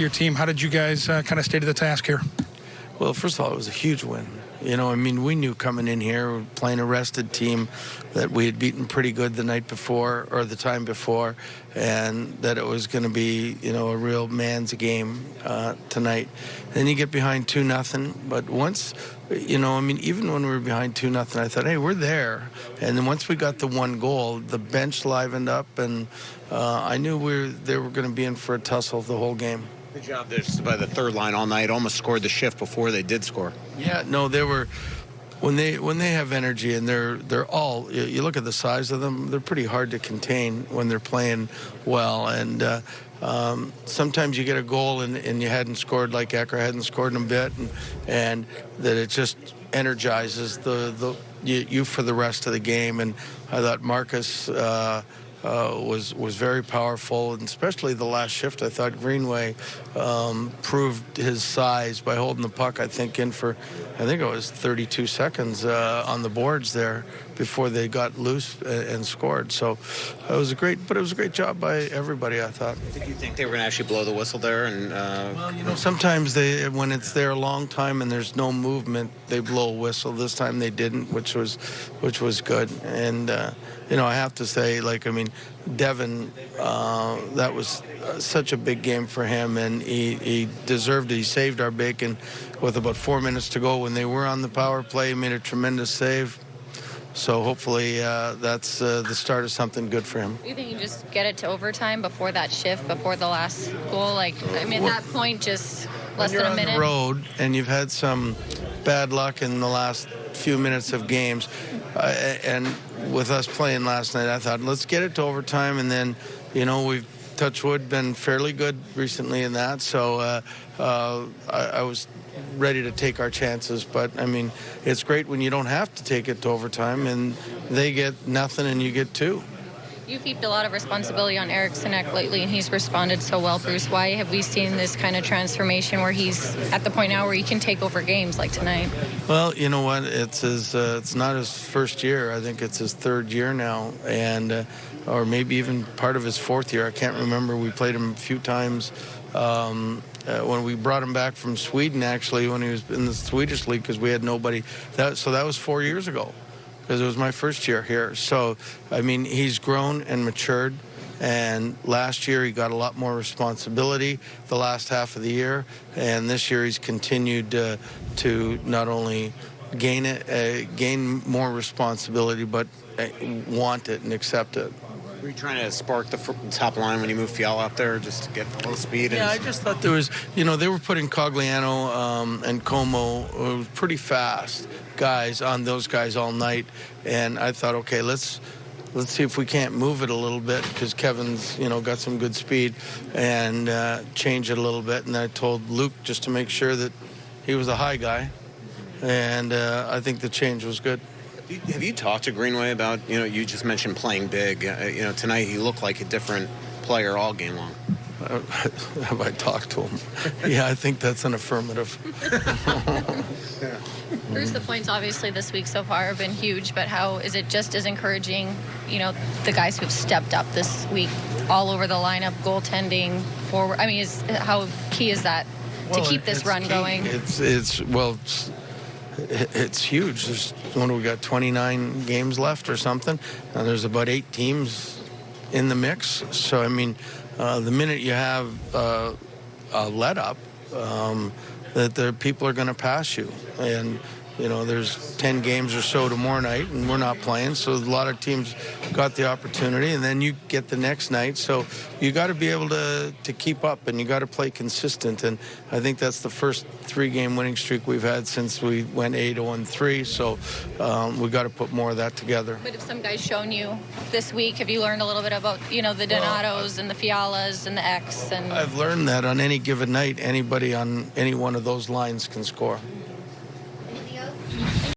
Your team, how did you guys kind of stay to the task here? Well, first of all, it was a huge win. You know, I mean, we knew coming in here, playing a rested team, that we had beaten pretty good the night before or the time before, and that it was going to be, you know, a real man's game tonight. Then you get behind 2-0, but once, you know, I mean, even when we were behind 2-0, I thought, hey, we're there. And then once we got the one goal, the bench livened up, and I knew they were going to be in for a tussle the whole game. Good job there by the third line all night. Almost scored the shift before they did score. Yeah, no, they were when they have energy, and they're all, you look at the size of them, they're pretty hard to contain when they're playing well. And sometimes you get a goal and you hadn't scored, like Ecker hadn't scored in a bit, and that it just energizes you for the rest of the game. And I thought Marcus was very powerful, and especially the last shift. I thought Greenway proved his size by holding the puck, I think it was 32 seconds on the boards there before they got loose and scored. So it was a great job by everybody, I thought. Did you think they were going to actually blow the whistle there? And well, you know, sometimes when it's there a long time and there's no movement, they blow a whistle. This time they didn't, which was good. And you know, I have to say, like, I mean, Devin, that was such a big game for him, and he deserved it. He saved our bacon with about 4 minutes to go when they were on the power play. He made a tremendous save. So hopefully that's the start of something good for him. Do you think you just get it to overtime before that shift, before the last goal? Like, I mean, at that point, just less than a minute. When you're on the road and you've had some bad luck in the last few minutes of games, and with us playing last night, I thought, let's get it to overtime, and then, you know, we've, touch wood, been fairly good recently in that. So I was ready to take our chances, but I mean, it's great when you don't have to take it to overtime and they get nothing and you get two. You've heaped a lot of responsibility on Eric Sinek lately, and he's responded so well, Bruce. Why have we seen this kind of transformation where he's at the point now where he can take over games like tonight? Well, you know what? It's not his first year. I think it's his third year now, and or maybe even part of his fourth year. I can't remember. We played him a few times when we brought him back from Sweden, actually, when he was in the Swedish league, because we had nobody. So that was 4 years ago, because it was my first year here. So, I mean, he's grown and matured, and last year he got a lot more responsibility the last half of the year, and this year he's continued to not only gain more responsibility, but want it and accept it. Were you trying to spark the top line when you moved Fiala up there just to get a little speed? Yeah, I just thought there was, you know, they were putting Cogliano and Como, pretty fast guys on those guys all night, and I thought, okay, let's see if we can't move it a little bit, because Kevin's, you know, got some good speed, and change it a little bit. And I told Luke just to make sure that he was a high guy, and I think the change was good. Have you talked to Greenway about, you know, you just mentioned playing big. You know, tonight he looked like a different player all game long. Have I talked to him? Yeah, I think that's an affirmative. Bruce, the points obviously this week so far have been huge, but how is it just as encouraging, you know, the guys who've stepped up this week all over the lineup, goaltending, forward? I mean, how key is that to keep this run going? It's huge. We got 29 games left or something, and there's about 8 teams in the mix. So, I mean, the minute you have a let-up, that the people are going to pass you. And, you know, there's 10 games or so tomorrow night, and we're not playing. So a lot of teams got the opportunity, and then you get the next night. So you got to be able to keep up, and you got to play consistent. And I think that's the first 3-game winning streak we've had since we went 8-0-3. So we got to put more of that together. But if some guys shown you this week, have you learned a little bit about, you know, the Donatos and the Fialas and the X? And I've learned that on any given night, anybody on any one of those lines can score.